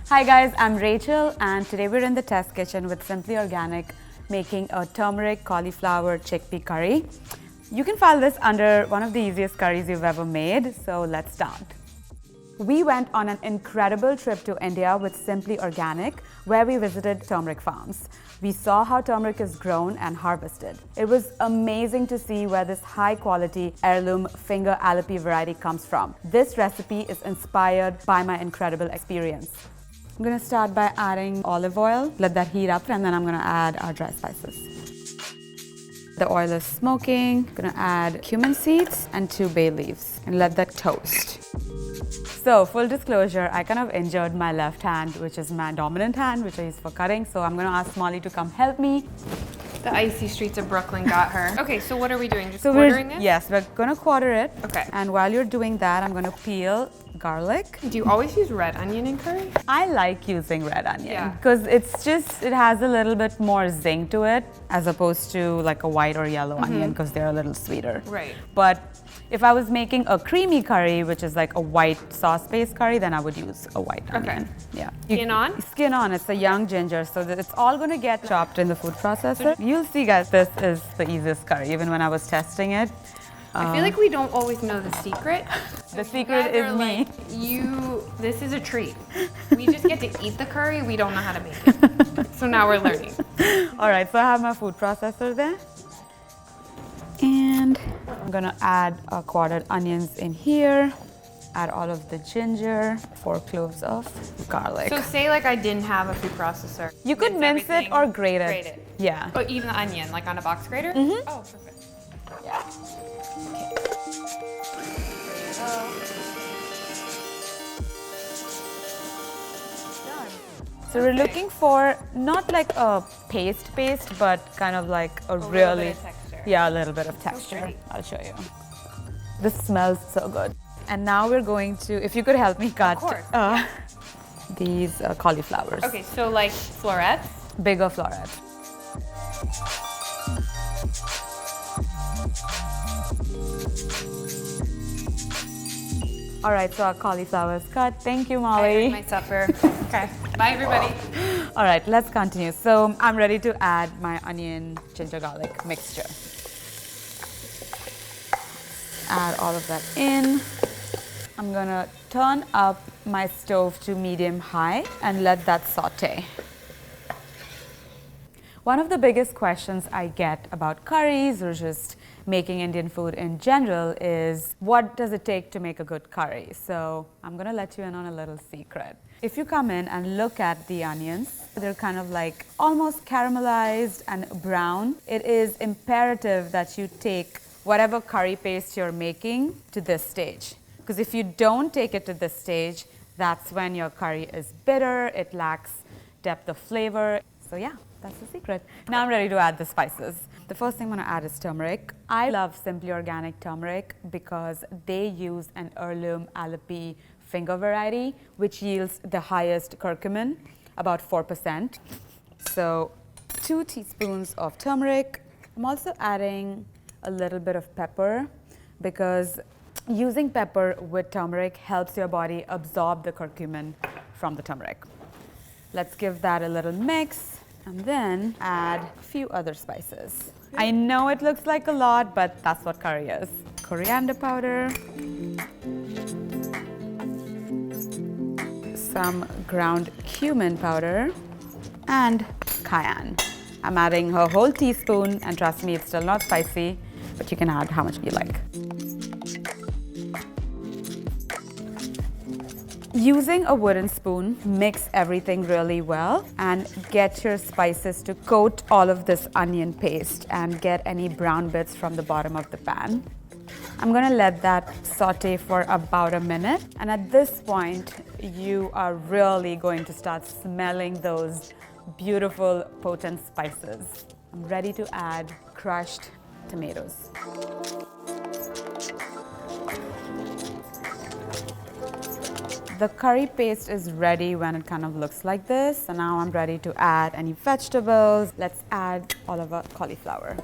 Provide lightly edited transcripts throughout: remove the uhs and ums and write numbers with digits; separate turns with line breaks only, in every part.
Hi guys, I'm Rachel and today we're in the test kitchen with Simply Organic making a turmeric cauliflower chickpea curry. You can file this under one of the easiest curries you've ever made, so let's start. We went on an incredible trip to India with Simply Organic where we visited turmeric farms. We saw how turmeric is grown and harvested. It was amazing to see where this high quality heirloom finger aloe variety comes from. This recipe is inspired by my incredible experience. I'm going to start by adding olive oil, let that heat up, and then I'm going to add our dry spices. The oil is smoking. I'm going to add cumin seeds and 2 bay leaves and let that toast. So, full disclosure, I kind of injured my left hand, which is my dominant hand, which I use for cutting. So I'm going to ask Molly to come help me.
The icy streets of Brooklyn got her. Okay, so what are we doing? Just quartering this?
Yes, we're going to quarter it.
Okay.
And while you're doing that, I'm going to peel garlic.
Do you always use red onion in curry?
I like using red onion because it has a little bit more zing to it as opposed to like a white or yellow onion because they're a little sweeter.
Right.
But if I was making a creamy curry, which is like a white sauce-based curry, then I would use a white onion. Yeah.
Skin on?
Skin on. It's a young ginger, so that it's all going to get chopped in the food processor. You'll see, guys, this is the easiest curry, even when I was testing it.
I feel like we don't always know the secret.
The secret is me.
Like, this is a treat. We just get to eat the curry, we don't know how to make it. So now we're learning.
All right, so I have my food processor there. And I'm gonna add quartered onions in here. Add all of the ginger, 4 cloves of garlic.
So say like I didn't have a food processor.
You could mince it or grate it.
Grate it.
Yeah.
But even the onion, like on a box grater?
Mm-hmm.
Oh, perfect.
Yeah. So we're looking for not like a paste, but kind of like a really,
little bit of texture.
Yeah, a little bit of texture. I'll show you. This smells so good. And now we're going to, if you could help me cut these cauliflowers.
Okay, so like florets?
Bigger florets. All right, so our cauliflower is cut. Thank you, Molly.
I my supper. Okay, bye everybody.
All right, let's continue. So I'm ready to add my onion, ginger, garlic mixture. Add all of that in. I'm gonna turn up my stove to medium-high and let that saute. One of the biggest questions I get about curries or just making Indian food in general is, what does it take to make a good curry? So I'm gonna let you in on a little secret. If you come in and look at the onions, they're kind of like almost caramelized and brown. It is imperative that you take whatever curry paste you're making to this stage. Because if you don't take it to this stage, that's when your curry is bitter, it lacks depth of flavor. So yeah, that's the secret. Now I'm ready to add the spices. The first thing I'm gonna add is turmeric. I love Simply Organic Turmeric because they use an heirloom aloe finger variety, which yields the highest curcumin, about 4%. So 2 teaspoons of turmeric. I'm also adding a little bit of pepper because using pepper with turmeric helps your body absorb the curcumin from the turmeric. Let's give that a little mix and then add a few other spices. I know it looks like a lot, but that's what curry is. Coriander powder, some ground cumin powder, and cayenne. I'm adding a whole teaspoon, and trust me, it's still not spicy, but you can add how much you like. Using a wooden spoon, mix everything really well and get your spices to coat all of this onion paste and get any brown bits from the bottom of the pan. I'm gonna let that saute for about a minute, and at this point, you are really going to start smelling those beautiful, potent spices. I'm ready to add crushed tomatoes. The curry paste is ready when it kind of looks like this. So now I'm ready to add any vegetables. Let's add all of our cauliflower.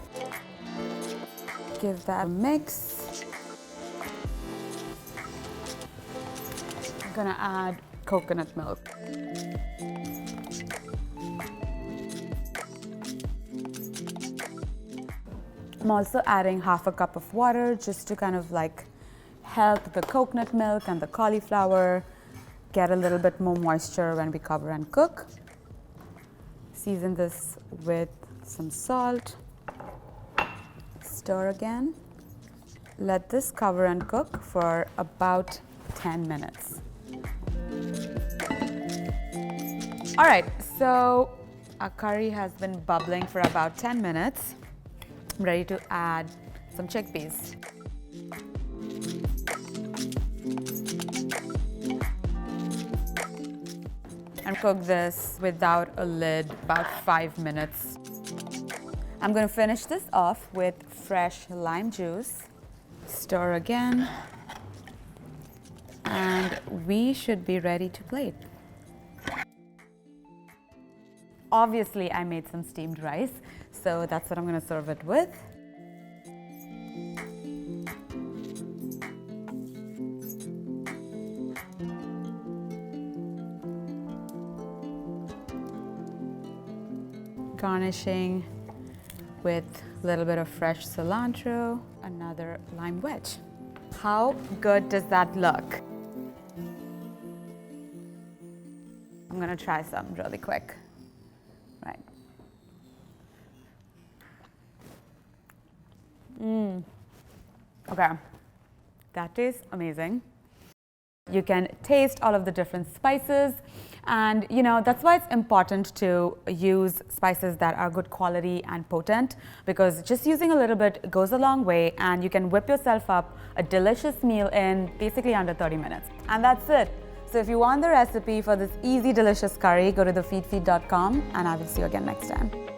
Give that a mix. I'm gonna add coconut milk. I'm also adding half a cup of water just to kind of like help the coconut milk and the cauliflower get a little bit more moisture when we cover and cook. Season this with some salt. Stir again. Let this cover and cook for about 10 minutes. All right, so our curry has been bubbling for about 10 minutes. I'm ready to add some chickpeas. And cook this without a lid about 5 minutes. I'm going to finish this off with fresh lime juice. Stir again. And we should be ready to plate. Obviously, I made some steamed rice, so that's what I'm going to serve it with. Garnishing with a little bit of fresh cilantro, another lime wedge. How good does that look? I'm gonna try some really quick. Right. Okay, that tastes amazing. You can taste all of the different spices, and you know that's why it's important to use spices that are good quality and potent, because just using a little bit goes a long way, and you can whip yourself up a delicious meal in basically under 30 minutes. And that's it. So if you want the recipe for this easy, delicious curry, go to thefeedfeed.com, and I will see you again next time.